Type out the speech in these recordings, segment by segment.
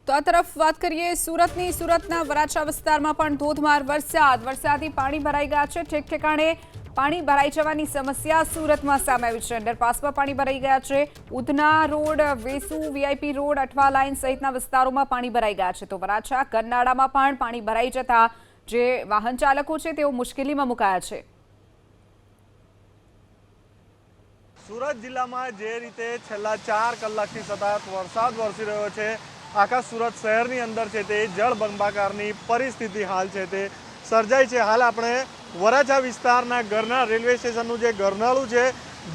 તો આ તરફ વાત કરીએ સુરતના વરાછા વિસ્તારમાં પણ ધોધમાર વરસાદી પાણી ભરાઈ ગયા છે। ઠેક ઠેકાણે પાણી ભરાઈ જવાની સમસ્યા સુરતમાં સામે આવી છે। અંડરપાસમાં પાણી ભરાઈ ગયા છે। Udhna road, Vesu, VIP road, Athwa line સહિતના વિસ્તારોમાં પાણી ભરાઈ ગયા છે। તો વરાછા કરનાળામાં પણ પાણી ભરાઈ જતા જે વાહન ચાલકો છે તેઓ મુશ્કેલીમાં મુકાયા છે। સુરત જિલ્લામાં જે રીતે છેલ્લા 4 કલાકથી સતત વરસાદ વરસી રહ્યો છે, આખા સુરત શહેરની અંદર છે તે જળબંબાકારની પરિસ્થિતિ હાલ છે તે સર્જાઈ છે। હાલ આપણે વરાછા વિસ્તારના ગરનાળ રેલવે સ્ટેશનનું જે ગરનાળું છે,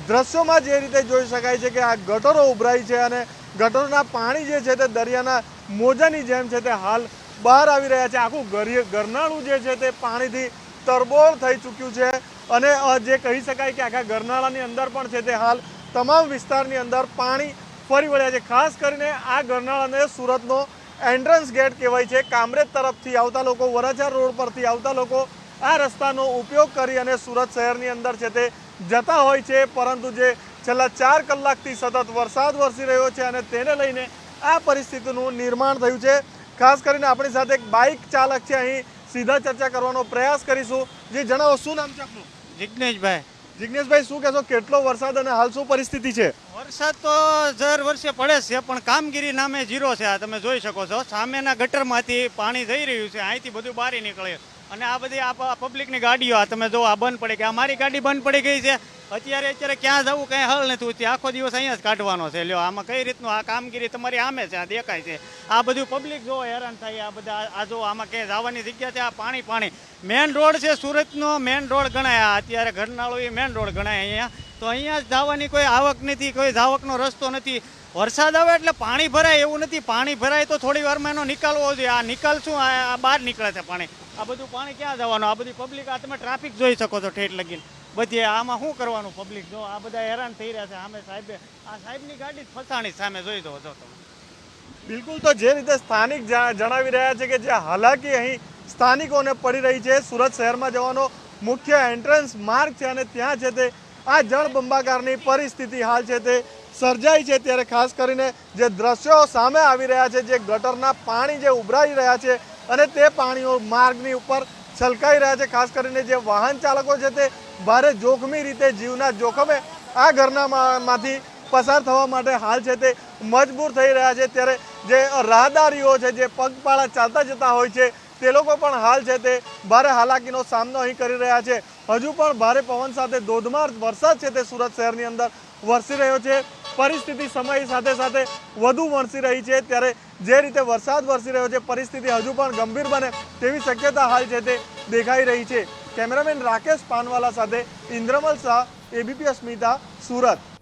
દ્રશ્યોમાં જે રીતે જોઈ શકાય છે કે આ ગટરો ઉભરાઈ છે અને ગટરોના પાણી જે છે તે દરિયાના મોજાની જેમ છે તે હાલ બહાર આવી રહ્યા છે। આખું ગરનાળું જે છે તે પાણીથી તરબોળ થઈ ચૂક્યું છે અને જે કહી શકાય કે આખા ગરનાળાની અંદર પણ છે તે હાલ તમામ વિસ્તારની અંદર પાણી ફરી વળ્યા છે। ખાસ કરીને આ ગરનાળાને સુરતનો એન્ટ્રન્સ ગેટ કહેવાય છે। કામરેજ તરફથી આવતા લોકો, વરાછા રોડ પરથી આવતા લોકો આ રસ્તાનો ઉપયોગ કરી અને સુરત શહેરની અંદર છે તે જતા હોય છે, પરંતુ જે છેલ્લા 4 કલાકથી સતત વરસાદ વરસી રહ્યો છે અને તેને લઈને આ પરિસ્થિતિનું નિર્માણ થયું છે। ખાસ કરીને આપણી સાથે એક બાઇક ચાલક છે, અહીં સીધા ચર્ચા કરવાનો પ્રયાસ કરીશું। જે જણાવો, શું નામ છે આપનું? જિગ્નેશભાઈ। જિગ્નેશભાઈ, શું કહેશો, કેટલો વરસાદ અને હાલ શું પરિસ્થિતિ છે? વરસાદ તો દર વર્ષે પડે છે, પણ કામગીરી નામે ઝીરો છે। આ તમે જોઈ શકો છો, સામેના ગટરમાંથી પાણી જઈ રહ્યું છે, અહીંથી બધું બહાર નીકળે અને આ બધી આ પબ્લિકની ગાડીઓ આ તમે જો આ બંધ પડી ગઈ, અમારી ગાડી બંધ પડી ગઈ છે। અત્યારે ક્યાં જવું કંઈ હલ નથી થતું, આખો દિવસ અહીંયા જ કાઢવાનો છે। લ્યો, આમાં કઈ રીતનું આ કામગીરી તમારી આમે છે, આ દેખાય છે। આ બધું પબ્લિક જો હેરાન થાય, આ બધા આ જો આમાં ક્યાંય જવાની જગ્યા છે, આ પાણી મેન રોડ છે, સુરતનો મેન રોડ ગણાય। અત્યારે ઘરનાળો એ મેન રોડ ગણાય અહીંયા, તો અહીંયા જ જવાની કોઈ આવક નથી, કોઈ જાવકનો રસ્તો નથી। વરસાદ આવે એટલે પાણી ભરાય એવું નથી, પાણી ભરાય તો થોડી વારમાં એનો નિકાલ હોવો જોઈએ। આ નિકાલ શું, આ બહાર નીકળે છે પાણી, આ બધું પાણી ક્યાં જવાનું? આ બધી પબ્લિક, આ તમે ટ્રાફિક જોઈ શકો છો ઠેઠ લગીને બધી, આમાં શું કરવાનું પબ્લિક? જો આ બધા હેરાન થઈ રહ્યા છે, સામે સાહેબની ગાડી જ ફસાણી સામે જોઈ દો છો તમે। બિલકુલ, તો જે રીતે સ્થાનિક જણાવી રહ્યા છે કે જે હાલાકી અહીં સ્થાનિકોને પડી રહી છે, સુરત શહેરમાં જવાનો મુખ્ય એન્ટ્રન્સ માર્ગ છે અને ત્યાં છે તે આ જળબંબાકારની પરિસ્થિતિ હાલ છે તે સર્જાઈ છે। ત્યારે ખાસ કરીને જે દ્રશ્યો સામે આવી રહ્યા છે, જે ગટરના પાણી જે ઉભરાઈ રહ્યા છે અને તે પાણીઓ માર્ગની ઉપર છલકાઈ રહ્યા છે, ખાસ કરીને જે વાહન ચાલકો છે તે ભારે જોખમી રીતે જીવના જોખમે આ ઘરનામાંથી પસાર થવા માટે હાલ છે તે મજબૂર થઈ રહ્યા છે। ત્યારે જે રાહદારીઓ છે, જે પગપાળા ચાલતા જતા હોય છે, તે લોકો પણ હાલ છે તે ભારે હાલાકીનો સામનો અહીં કરી રહ્યા છે। હજુ પણ ભારે પવન સાથે ધોધમાર વરસાદ છે તે સુરત શહેરની અંદર વરસી રહ્યો છે। પરિસ્થિતિ સમય સાથે સાથે વધુ વરસી રહી છે, ત્યારે જે રીતે વરસાદ વરસી રહ્યો છે, પરિસ્થિતિ હજુ પણ ગંભીર બને તેવી શક્યતા હાલ છે તે દેખાઈ રહી છે। કેમેરામેન રાકેશ પાનવાલા સાથે ઇન્દ્રમલ શાહ, એબીપી અસ્મિતા, સુરત।